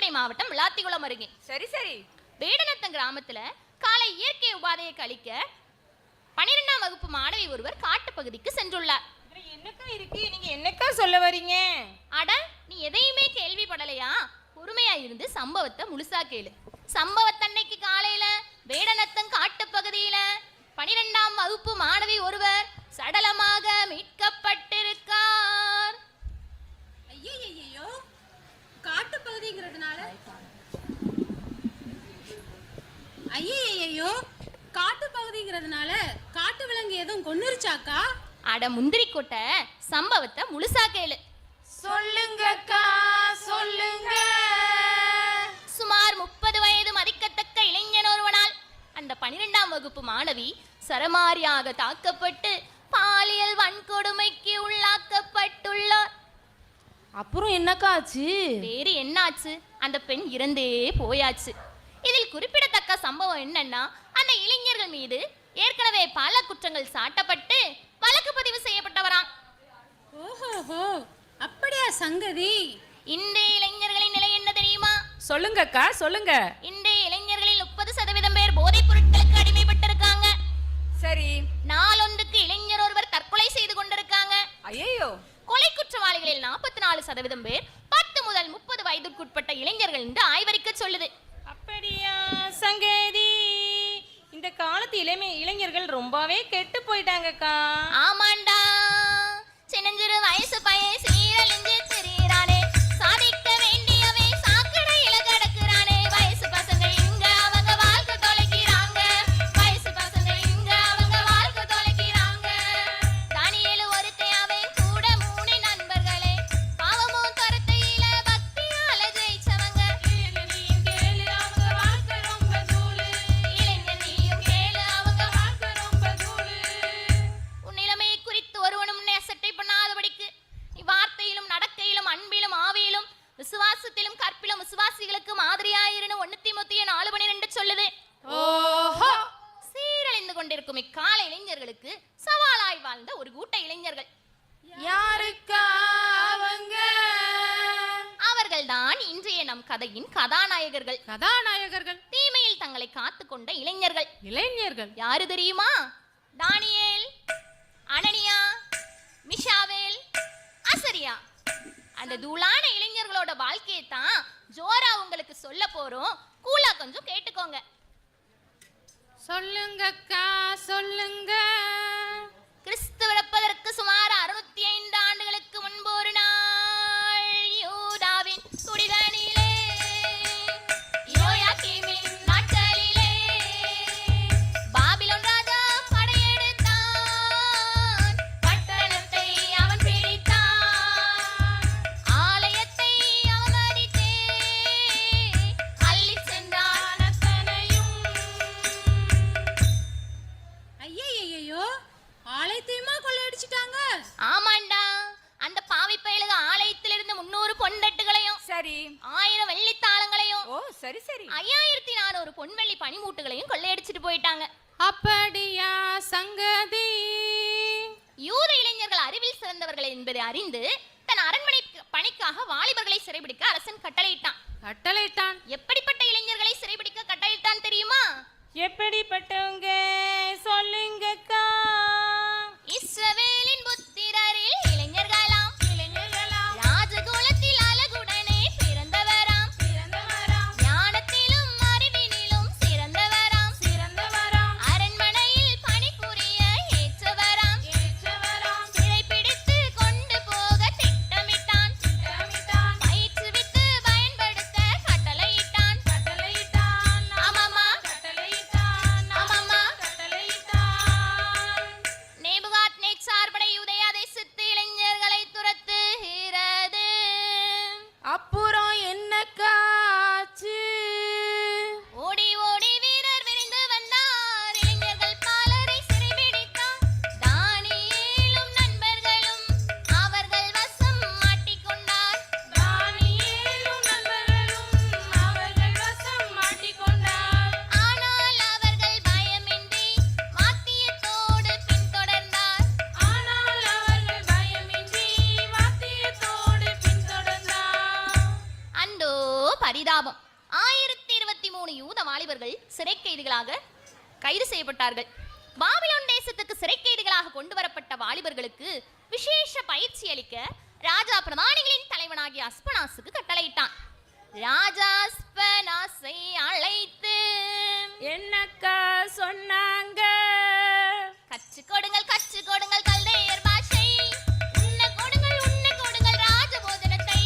தூத்துக்குடி மாவட்டம் விளாத்திகுளம் அருகே. சரி சரி. வேடநத்தம் கிராமத்துல காலை இயற்கை உபாதையை கழிக்க 12ஆம் வகுப்பு மாணவி ஒருவர் காட்டு பகுதிக்கு சென்றுள்ளார். என்னக்கா இருக்கு, நீங்க என்னக்கா சொல்ல வரீங்க? அட, நீ எதையுமே கேள்விப்படலையா? பொறுமையா இருந்து சம்பவத்தை முழுசா கேளு. சம்பவத்தன்னைக்கு காலையில வேடநத்தம் காட்டு பகுதியில 12ஆம் வகுப்பு மாணவி ஒருவர் சடலமாக மீட்கப்பட்டிருக்கார். ஐயோ, காட்டு பகுதிங்கிறதுனால காட்டு விலங்கு எதுவும் கொன்னுருச்சாக்கா? அட முந்திரி கொட்டை, சம்பவத்தை முழுசா கேளு. சொல்லுங்கக்கா சொல்லுங்க. சுமார் 30 வயது மதிக்கத்தக்க இளைஞன் ஒருவனால் அந்த 12ஆம் வகுப்பு மாணவி சரமாரியாக தாக்கப்பட்டு பாலியல் வன்கொடுமைக்கு உள்ளாக்கப்பட்டுள்ளார். அப்புறம் என்னக்கா ஆச்சு? வேறு என்னாச்சு, அந்த பெண் இறந்தே போயாச்சு. இதில் குறிப்பிடத்தக்க சம்பவம் என்னன்னா, அந்த இளைஞர்கள் மீது ஏற்கனவே பல குற்றங்கள் சாட்டப்பட்டு வழக்கு பதிவு செய்யப்பட்டவராம். ஓஹோ, அப்படியா சங்கதி? இன்றைய இளைஞர்களின் நிலை என்ன தெரியுமா? சொல்லுங்கக்கா சொல்லுங்க. இன்றைய இளைஞர்களில் 30% பேர் போதைப் பொருட்களுக்கு அடிமைப்பட்டிருக்காங்க. சரி. நாளொன்றுக்கு இளைஞர் ஒருவர் தற்கொலை செய்து கொண்டிருக்காங்க. ஐயோ. கொலை குற்றவாளிகளில் 44% பேர் 10 முதல் 30 வயதுக்குட்பட்ட இளைஞர்கள் என்று ஆய்வறிக்கை சொல்லுது. அப்படியா சங்கதி? இந்த காலத்து இளைஞர்கள் ரொம்பவே கெட்டு போயிட்டாங்கக்கா. ஆமாண்டா, சின்னஞ்சிறு வயசு பையன் சீரழிஞ்சு திரியிறானே, சாதிக்க வேண்டியவே சாக்கடையில கிடக்குறானே. வயசு பசங்க இங்க அவங்க வாழ்க்கை தொலைக்கிறாங்க. வயசு பசங்க இங்க அவங்க வாழ்க்கை தொலைக்கிறாங்க. தானியேலு ஒருத்தையாவே கூட 3 நண்பர்களே, பாவமும் துரத்தையில பக்தியால ஜெயிச்சவங்க. இளைஞர் கேளு, அவங்க வாழ்க்கை ரொம்ப தூளு. இளைஞர் நீயும் கேளு, அவங்க வாழ்க்கை ரொம்ப தூளு. உன் நிலைமையை குறித்து ஒருவனும் நெசட்டை பண்ணாதபடிக்கு நீ வார்த்தையிலும் நடக்கையிலும் அன்பிலும் ஆவியிலும் விசுவாசத்திலும் கற்பிலும் விசுவாசிகளுக்கு மாதிரியாயிருன்னு 1 தீமோத்தேயு 4:12 சொல்லுது. ஓஹோ. சீரழிந்து கொண்டிருக்கும் இக்கால இளைஞர்களுக்கு சவாலாய் வாழ்ந்த ஒரு கூட்ட இளைஞர்கள். யாருக்கா அவங்க? அவர்கள்தான் இன்றைய நம் கதையின் கதாநாயகர்கள். தீமையில் தங்களை காத்துக்கொண்ட இளைஞர்கள். யாரு தெரியுமா? தானியேல், அனனியா, மிஷாவேல், அசரியா. அந்த தூளான இளைஞர்களோட வாழ்க்கையை தான் ஜோரா உங்களுக்கு சொல்ல போறோம். கூலா கொஞ்சம் கேட்டுக்கோங்க. சொல்லுங்கக்கா சொல்லுங்க. கிறிஸ்து பிறப்பதற்கு சுமார் 605 ஆண்டுகளுக்கு முன்பு ஒரு நாள் யூதாவின் குடிதனிலே யோயாக்கீமின் நாட்களிலே பாபிலோன் ராஜா படையெடுத்தான். பட்டணத்தை அவன் பிடித்தான். ஆலயத்தை அவமதித்தே அள்ளிச் சென்றான் அத்தனையும். ஐயோ, ஆலயத்தையுமா கொள்ளையடிச்சிட்டாங்க? ஆமாண்டா, அந்த பாவி பயலுக ஆலயத்திலிருந்து 300 பொன்தட்டுகளையும், சரி. 1000 வெள்ளித்தாளங்களையும், ஓ சரி சரி. 5400 பொன்வெள்ளி பனிமூட்டுகளையும் கொள்ளையடிச்சிட்டு போயிட்டாங்க. அப்படியா சங்கதி? யூத இளைஞர்கள் அறிவில் சிறந்தவர்கள் என்பதை அறிந்து தன் அரண்மனை பணிக்காக வாலிபர்களை சிறைபிடிக்க அரசன் கட்டளையிட்டான். எப்படிப்பட்ட இளைஞர்களை சிறைபிடிக்க கட்டளையிட்டான் தெரியுமா? எப்படிப்பட்டவங்க சொல்லுங்கக்கா. இஸ்ரவேலின் புத்திரரில் இளைஞர்களாம், ராஜகுலத்தில் அழகுடனே பிறந்தவராம், ஞானத்திலும் அறிவினிலும் சிறந்தவராம், அரண்மனையில் பணிபுரிய ஏற்றவராம், சிறைப்பிடித்து கொண்டு போக திட்டமிட்டான், பயிற்றுவித்து பயன்படுத்த கட்டளையிட்டான். ஆமாமா, 1023 யூத வாலிபர்கள் சிறை கைதிகளாக கைது செய்யப்பட்டார்கள். பாபிலோன் தேசத்துக்கு சிறை கைதிகளாக கொண்டு வரப்பட்ட வாலிபர்களுக்கு விசேஷ பயிற்சி அளிக்க ராஜா பிரதானிகளின் தலைவனாகிய அஸ்பனாசுக்கு கட்டளையிட்டான். ராஜா அஸ்பனாசை அழைத்து என்னக்கா சொன்னாங்க? கற்றுக் கொடுங்கள் கல்தேயர் பாஷை, உண்ண கொடுங்கள் ராஜபோஜனத்தை.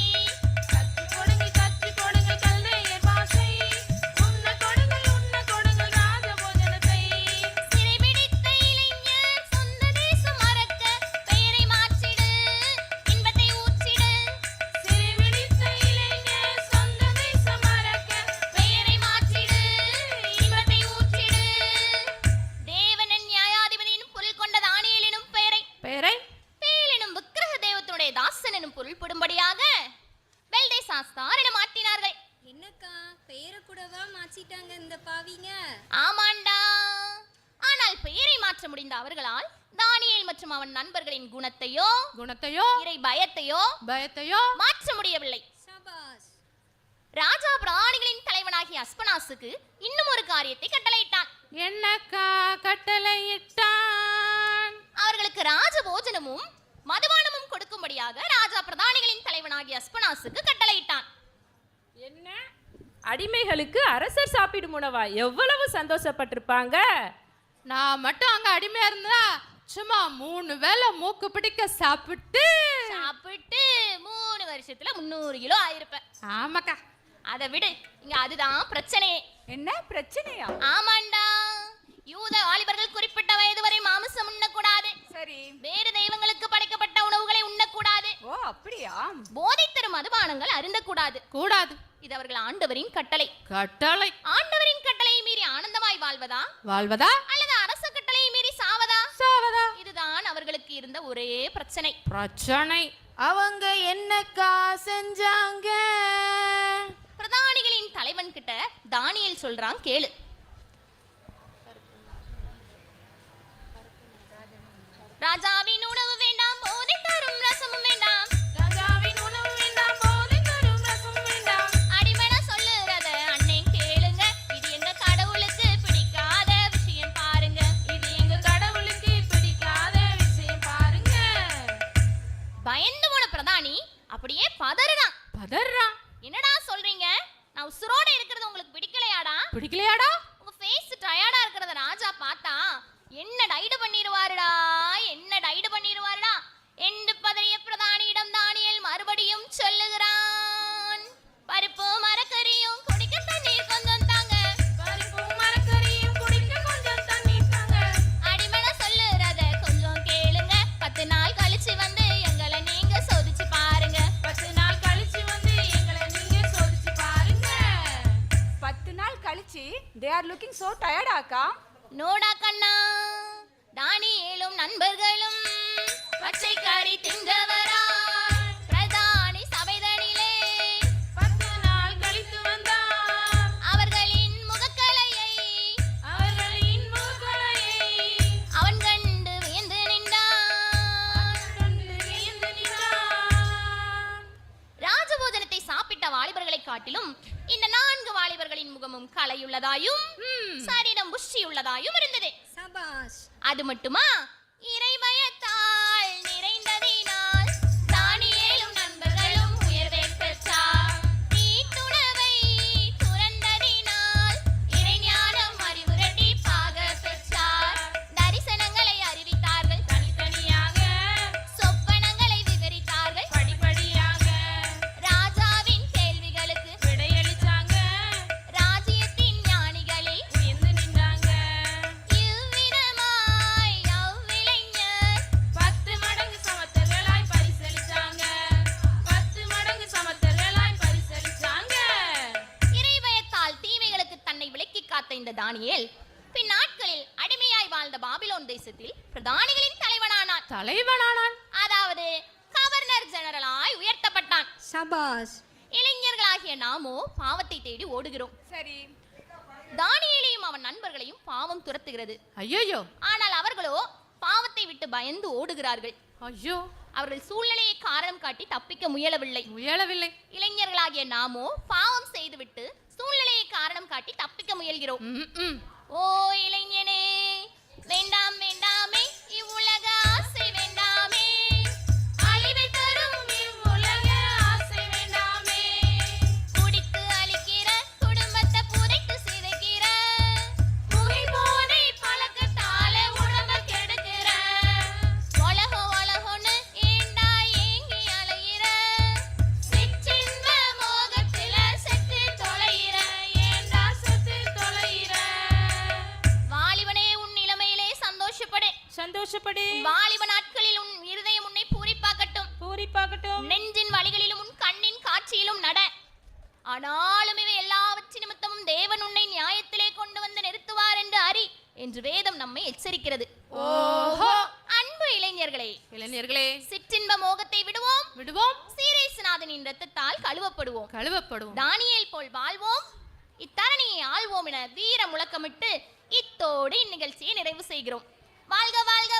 கற்றுக் கொடுங்கள் கல்தேயர் பாஷை, உண்ண கொடுங்கள் ராஜபோஜனத்தை. சிறைபிடித்த இளைஞர் சொந்த தேசம் மறக்க பெயரை மாற்றிடு, இன்பத்தை ஊற்றிடு. சிறைபிடித்த இளைஞர் சொந்த தேசம் மறக்க பெயரை மாற்றிடு, இன்பத்தை ஊற்றிடு. தேவனின் நியாயாதிபதியின் பொருள் கொண்ட தானியேல் எனும் பெயரை பேல் எனும் விக்கிரக தெய்வத்தினுடைய தாசன் எனும் பொருள் படும்படியாக பெல்தேசாஸ்தார் என மாற்றினார்கள். என்னக்கா பெயரை கூடவா மாத்திட்டாங்க இந்த பாவிங்க? ஆமாண்டா. ஆனால் பெயரை மாற்ற முடிந்த அவர்களால் தானியேல் மற்றும் அவன் நண்பர்களின் குணத்தையோ இறை பயத்தையோ மாற்ற முடியவில்லை. சபாஸ். ராஜா பிராணிகளின் தலைவனாகிய அஸ்பனாசுக்கு இன்னும் ஒரு காரியத்தை கட்டளையிட்டான். என்னக்கா கட்டளையிட்டான்? அவர்களுக்கு ராஜபோஜனமும் மதுபானமும் கொடுக்கும்படியாக ராஜா பிரதானிகளின் தலைவனாகிய அஸ்பனாசுக்கு கட்டளையிட்டான். என்ன அடிமைகளுக்கு அரசர் சாப்பிடும் உணவா? எவ்வளவு சந்தோஷப்பட்டிருப்பாங்க. நான் மட்டும் அங்க அடிமையா இருந்தா சும்மா 3 வேளை மூக்கு பிடிக்க சாப்பிட்டு 3 வருஷத்துல 300 கிலோ ஆயிருப்பேன். ஆமாக்கா. அதை விடு, இங்க அதுதான் பிரச்சனையே. என்ன பிரச்சனையா? ஆமாண்டா. யூத வாலிபர்கள் குறிப்பிட்ட வயது வரை மாமிசம் உண்ணக்கூடாது. சரி. வேறு தெய்வங்களுக்கு படைக்கப்பட்ட உணவுகளை உண்ணக்கூடாது. ஓ அப்படியா? போதை தரும் மதுபானங்கள் அருந்தக்கூடாது. இது அவர்கள் ஆண்டவரின் கட்டளை. ஆண்டவரின் கட்டளையை மீறி ஆனந்தமாய் வாழ்வதா அல்லது அரச கட்டளையை மீறி சாவதா? இதுதான் அவர்களுக்கு இருந்த ஒரே பிரச்சனை. அவங்க என்னக்கா செஞ்சாங்க? பிரதானிகளின் தலைவன் கிட்ட தானியேல் சொல்றான், கேளு. ராஜாவின் உணவு வேண்டாம், போதை தரும் ரசமும் வேண்டாம். அடிமன சொல்லுறத அண்ணன் கேளுங்க, இது எங்க கடவுளுக்கு பிடிக்காத விஷயம் பாருங்க. பயந்து போன பிரதானி அப்படியே பதறான். என்னடா சொல்றீங்க? நான் உசுரோட இருக்கிறது உங்களுக்கு பிடிக்கலையாடா? உங்க ஃபேஸ் டயர்டா இருக்கிறத ராஜா பார்த்தா என்ன டைடு பண்ணிடுவாருடா என்று பதறிய பிரதானியிடம் தானியேல் மறுபடியும் சொல்லுகிறான், பருப்பு மரக்கறியும் குடிக்க தண்ணீர் கொஞ்சம் தாங்க. அடிமன சொல்லுறத கொஞ்சம் கேளுங்க, 10 நாள் கழிச்சு வந்து எங்களை நீங்க சோதிச்சு பாருங்க. 10 நாள் கழிச்சு they are looking so tired அக்கா. நோடா கண்ணா, தானியேலும் நண்பர்களும் பச்சைக்கறி தின்றவரா பிரதானி சபைதனிலே 10 நாள் கழித்து வந்தார். அவர்களின் முகக்கலையை அவன் கண்டு வியந்து நின்றான். ராஜபோஜனத்தை சாப்பிட்ட வாலிபர்களை காட்டிலும் இந்த 4 வாலிபர்களின் முகமும் கலையுள்ளதாயும் சரீரம் புஷ்டியுள்ளதாயும் இருந்தது. சபாஸ். அது மட்டுமா, இறைபயத்தால் நிறைந்ததினால் தானியேலும் நண்பர்களும் உயர்வை பெற்றார். தீட்டுணவை துறந்ததினால் இறைஞானம் அறிவுரட்டிப்பாக பெற்றார். தரிசனங்களை அறிவித்தார்கள் தனித்தனியாக, சொப்பனங்களை விவரித்தார்கள் படிப்படியாக. ராஜாவின் கேள்விகளுக்கு விடையளித்தாங்க, ராஜ்யத்தின் ஞானிகளை உயர்ந்து நின்றாங்க. இவ்விதமாய் அவ்விளைஞர் 10 மடங்கு சமத்தர்களாய் பரிசளிச்சாங்க. இறைபயத்தால் தீமைகளுக்கு தன்னை விலக்கி காத்த இந்த தானியேல் பின் நாட்களில் அடிமையாய் வாழ்ந்த பாபிலோன் தேசத்தில் பிரதானிகளின் தலைவனானான். அதாவது கவர்னர் ஜெனரலாய் உயர்த்தப்பட்டான். சபாஸ். இளைஞர்களாகிய நாமோ பாவத்தை தேடி ஓடுகிறோம். சரி. தானியேலையும் அவன் நண்பர்களையும் பாவம் துரத்துகிறது. ஐயோ. ஆனால் அவர்களோ பாவத்தை விட்டு பயந்து ஓடுகிறார்கள். ஐயோ. அவர்கள் சூழ்நிலையை காரணம் காட்டி தப்பிக்க முயலவில்லை. முயலவில்லை. இளைஞர்களாகிய நாமோ பாவம் செய்துவிட்டு சூழ்நிலை செய்கிறோம். ம்ம். ஓ இளைஞனே, வேண்டாம் வேண்டாமே இவ்வுலக ஆசை வேண்டாமே, அழிவை தரும் இவ்வுலக ஆசை வேண்டாமே. குடித்து அழிக்கிற குடும்பத்தை புதைத்து சிதைக்கிற, புகைபோதை பழக்கத்தால உடம்ப கெடுக்கிற. உலகம் உலகம்னு ஏண்டா ஏங்கி அலையிற, சிற்றின்ப மோகத்தில செத்து தொலைகிற. ஏண்டா செத்து தொலைகிற? வாலிபனே உன் நிலைமையிலே சந்தோஷப்படு. சந்தோஷப்படு. வாலிப நாட்களில் உன் இருதயம் உன்னை பூரிப்பாக்கட்டும். பூரிப்பாகட்டும். நெஞ்சின் வழிகளிலும் உன் கண்ணின் காட்சியிலும் நட. ஆனாலும் இவை எல்லாவற்றின் நிமித்தமும் தேவன் உன்னை நியாயத்திலே கொண்டு வந்து நிறுத்துவார் என்று அறி என்று வேதம் நம்மை எச்சரிக்கிறது. ஓஹோ. அன்பு இளைஞர்களே, இளைஞர்களே, சிற்றின்ப மோகத்தை விடுவோம், விடுவோம், சீரேசுநாதனின் இரத்தத்தால் கழுவப்படுவோம், கழுவப்படுவோம். தானியேல் போல் வாழ்வோம், இத்தரணியை ஆள்வோம் என வீர முழக்கமிட்டு இத்தோடு இந்நிகழ்ச்சியை நிறைவு செய்கிறோம். வாழ்க வாழ்க